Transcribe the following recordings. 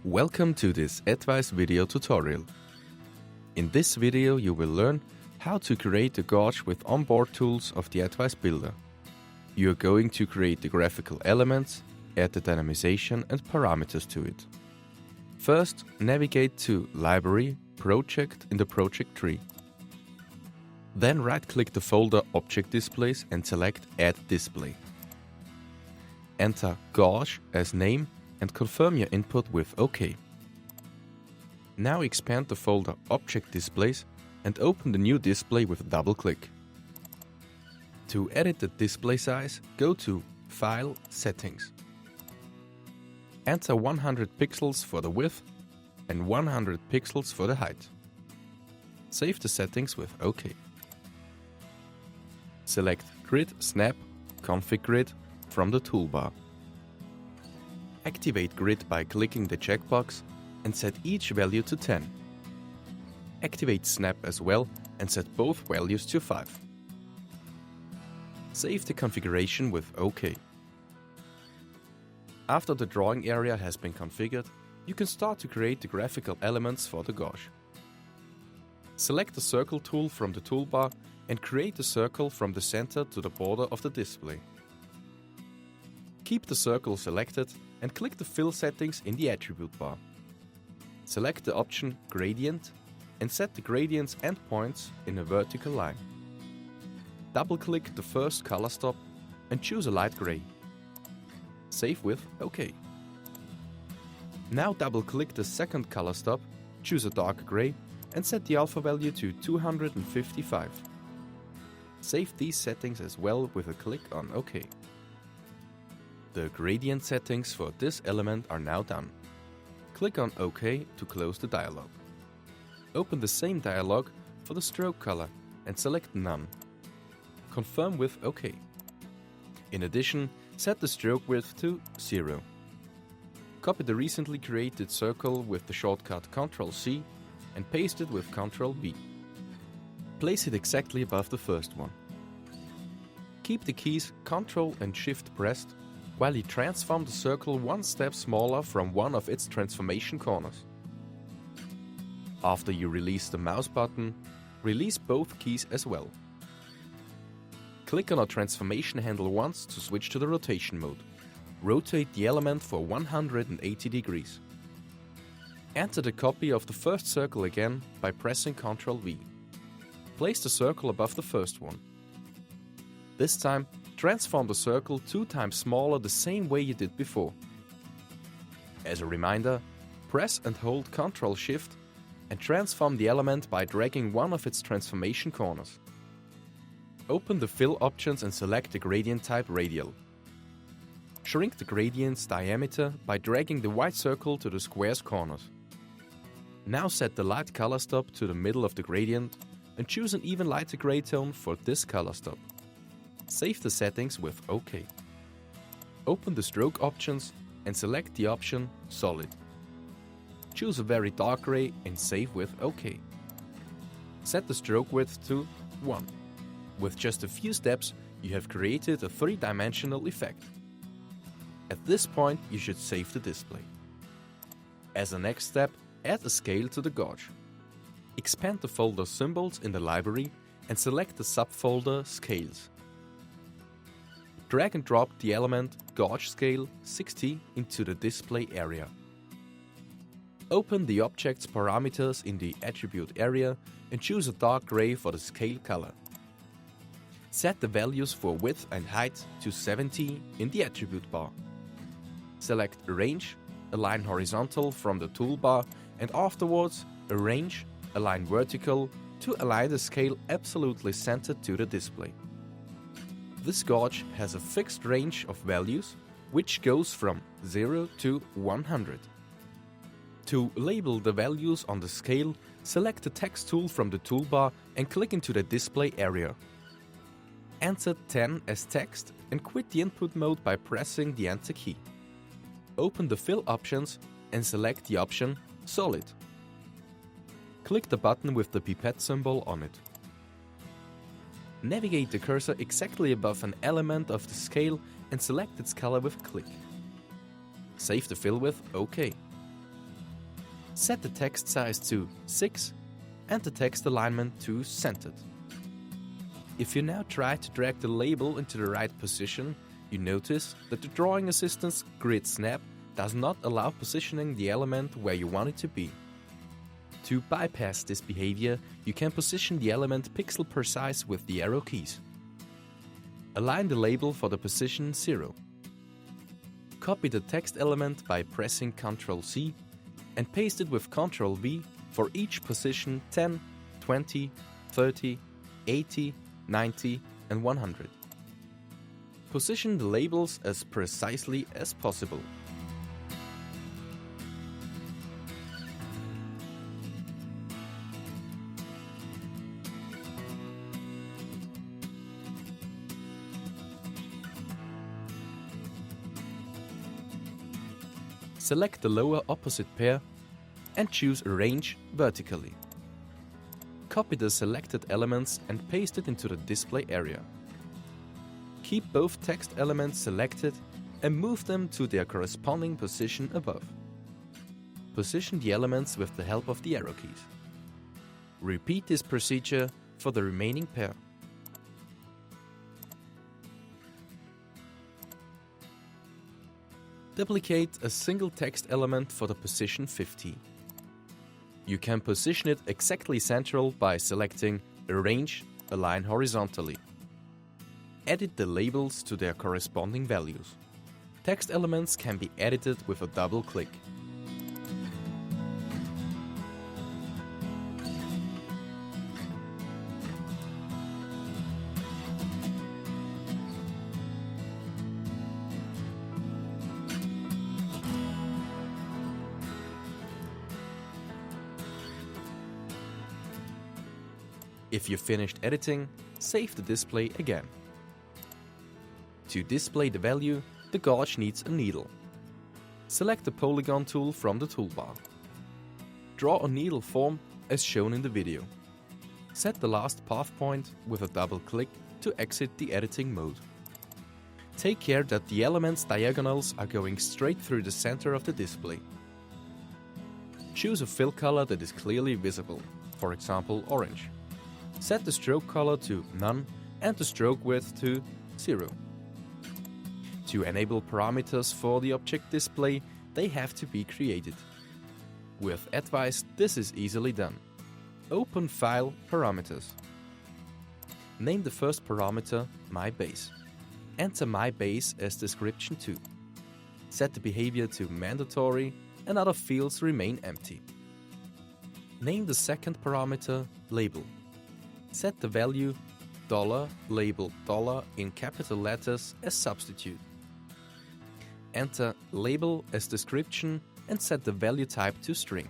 Welcome to this Advice video tutorial. In this video you will learn how to create a gauge with onboard tools of the Advice builder. You are going to create the graphical elements, add the dynamization and parameters to it. First, navigate to Library, Project in the project tree. Then right-click the folder Object Displays and select Add Display. Enter Gauge as name and confirm your input with OK. Now expand the folder Object Displays and open the new display with a double click. To edit the display size, go to File, Settings. Enter 100 pixels for the width and 100 pixels for the height. Save the settings with OK. Select Grid, Snap, Config Grid from the toolbar. Activate Grid by clicking the checkbox and set each value to 10. Activate Snap as well and set both values to 5. Save the configuration with OK. After the drawing area has been configured, you can start to create the graphical elements for the gauge. Select the Circle tool from the toolbar and create a circle from the center to the border of the display. Keep the circle selected and click the Fill settings in the attribute bar. Select the option Gradient and set the gradient's endpoints in a vertical line. Double-click the first color stop and choose a light gray. Save with OK. Now double-click the second color stop, choose a dark gray and set the alpha value to 255. Save these settings as well with a click on OK. The gradient settings for this element are now done. Click on OK to close the dialog. Open the same dialog for the stroke color and select None. Confirm with OK. In addition, set the stroke width to 0. Copy the recently created circle with the shortcut Ctrl-C and paste it with Ctrl-V. Place it exactly above the first one. Keep the keys Ctrl and Shift pressed while you transform the circle one step smaller from one of its transformation corners. After you release the mouse button, release both keys as well. Click on a transformation handle once to switch to the rotation mode. Rotate the element for 180 degrees. Enter the copy of the first circle again by pressing Ctrl-V. Place the circle above the first one. This time, transform the circle 2 times smaller the same way you did before. As a reminder, press and hold Ctrl-Shift and transform the element by dragging one of its transformation corners. Open the Fill options and select the gradient type Radial. Shrink the gradient's diameter by dragging the white circle to the square's corners. Now set the light color stop to the middle of the gradient and choose an even lighter gray tone for this color stop. Save the settings with OK. Open the stroke options and select the option Solid. Choose a very dark gray and save with OK. Set the stroke width to 1. With just a few steps, you have created a 3-dimensional effect. At this point, you should save the display. As a next step, add a scale to the gauge. Expand the folder Symbols in the library and select the subfolder Scales. Drag and drop the element Gauge Scale 60 into the display area. Open the object's parameters in the attribute area and choose a dark gray for the scale color. Set the values for width and height to 70 in the attribute bar. Select Arrange, Align Horizontal from the toolbar and afterwards Arrange, Align Vertical to align the scale absolutely centered to the display. This gauge has a fixed range of values, which goes from 0 to 100. To label the values on the scale, select the Text tool from the toolbar and click into the display area. Enter 10 as text and quit the input mode by pressing the Enter key. Open the Fill options and select the option Solid. Click the button with the pipette symbol on it. Navigate the cursor exactly above an element of the scale and select its color with a click. Save the fill with OK. Set the text size to 6 and the text alignment to centered. If you now try to drag the label into the right position, you notice that the drawing assistant's grid snap does not allow positioning the element where you want it to be. To bypass this behavior, you can position the element pixel precise with the arrow keys. Align the label for the position 0. Copy the text element by pressing Ctrl+C and paste it with Ctrl+V for each position 10, 20, 30, 80, 90 and 100. Position the labels as precisely as possible. Select the lower opposite pair and choose Arrange vertically. Copy the selected elements and paste it into the display area. Keep both text elements selected and move them to their corresponding position above. Position the elements with the help of the arrow keys. Repeat this procedure for the remaining pair. Duplicate a single text element for the position 50. You can position it exactly central by selecting Arrange, Align horizontally. Edit the labels to their corresponding values. Text elements can be edited with a double click. If you finished editing, save the display again. To display the value, the gauge needs a needle. Select the polygon tool from the toolbar. Draw a needle form as shown in the video. Set the last path point with a double click to exit the editing mode. Take care that the element's diagonals are going straight through the center of the display. Choose a fill color that is clearly visible, for example orange. Set the stroke color to None and the stroke width to 0. To enable parameters for the object display, they have to be created. With atvise, this is easily done. Open File, Parameters. Name the first parameter MyBase. Enter MyBase as description 2. Set the behavior to mandatory and other fields remain empty. Name the second parameter Label. Set the value $label in capital letters as substitute. Enter label as description and set the value type to string.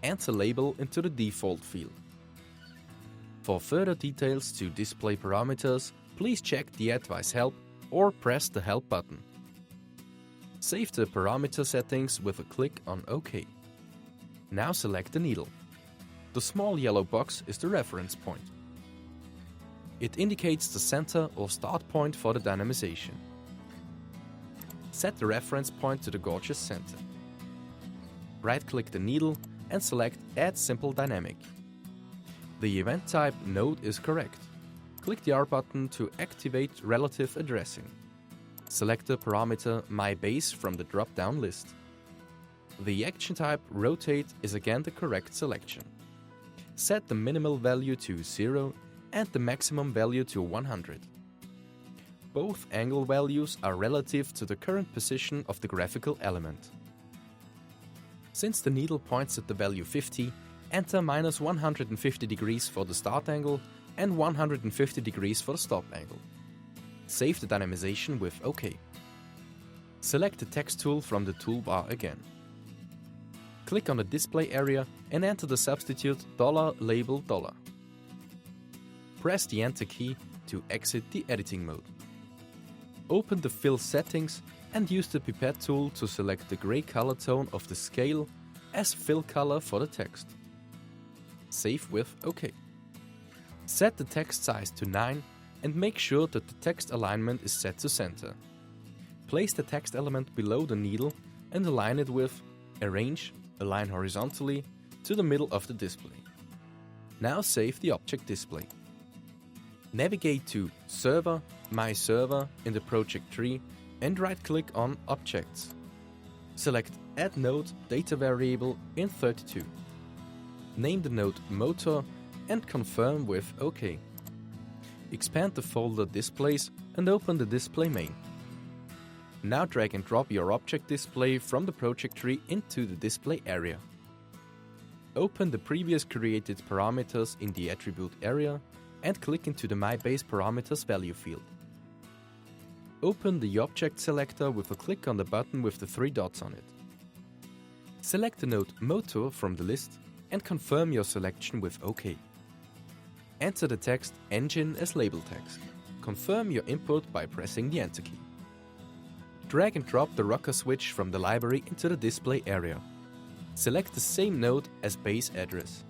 Enter label into the default field. For further details to display parameters, please check the atvise help or press the help button. Save the parameter settings with a click on OK. Now select the needle. The small yellow box is the reference point. It indicates the center or start point for the dynamization. Set the reference point to the gauge's center. Right-click the needle and select Add Simple Dynamic. The event type Node is correct. Click the R button to activate relative addressing. Select the parameter MyBase from the drop-down list. The action type Rotate is again the correct selection. Set the minimal value to 0 and the maximum value to 100. Both angle values are relative to the current position of the graphical element. Since the needle points at the value 50, enter -150 degrees for the start angle and 150 degrees for the stop angle. Save the dynamization with OK. Select the text tool from the toolbar again. Click on the display area and enter the substitute $label. Press the Enter key to exit the editing mode. Open the Fill settings and use the pipette tool to select the gray color tone of the scale as fill color for the text. Save with OK. Set the text size to 9 and make sure that the text alignment is set to center. Place the text element below the needle and align it with Arrange, Align horizontally to the middle of the display. Now save the object display. Navigate to Server, My Server in the project tree and right-click on Objects. Select Add Node Data Variable in 32. Name the node Motor and confirm with OK. Expand the folder Displays and open the display main. Now drag and drop your object display from the project tree into the display area. Open the previous created parameters in the attribute area and click into the My Base Parameters value field. Open the object selector with a click on the button with the 3 dots on it. Select the node Motor from the list and confirm your selection with OK. Enter the text Engine as label text. Confirm your input by pressing the Enter key. Drag and drop the rocker switch from the library into the display area. Select the same node as base address.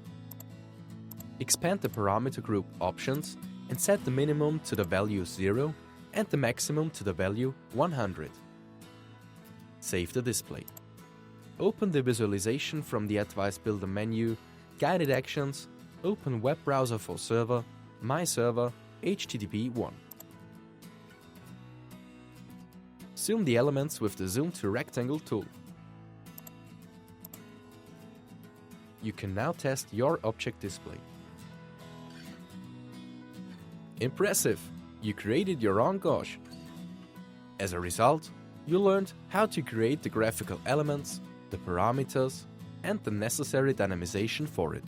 Expand the parameter group Options and set the minimum to the value 0 and the maximum to the value 100. Save the display. Open the visualization from the Advice Builder menu, Guided Actions, open Web Browser for Server, My Server, HTTP 1. Zoom the elements with the Zoom to Rectangle tool. You can now test your object display. Impressive! You created your own gauge. As a result, you learned how to create the graphical elements, the parameters, and the necessary dynamization for it.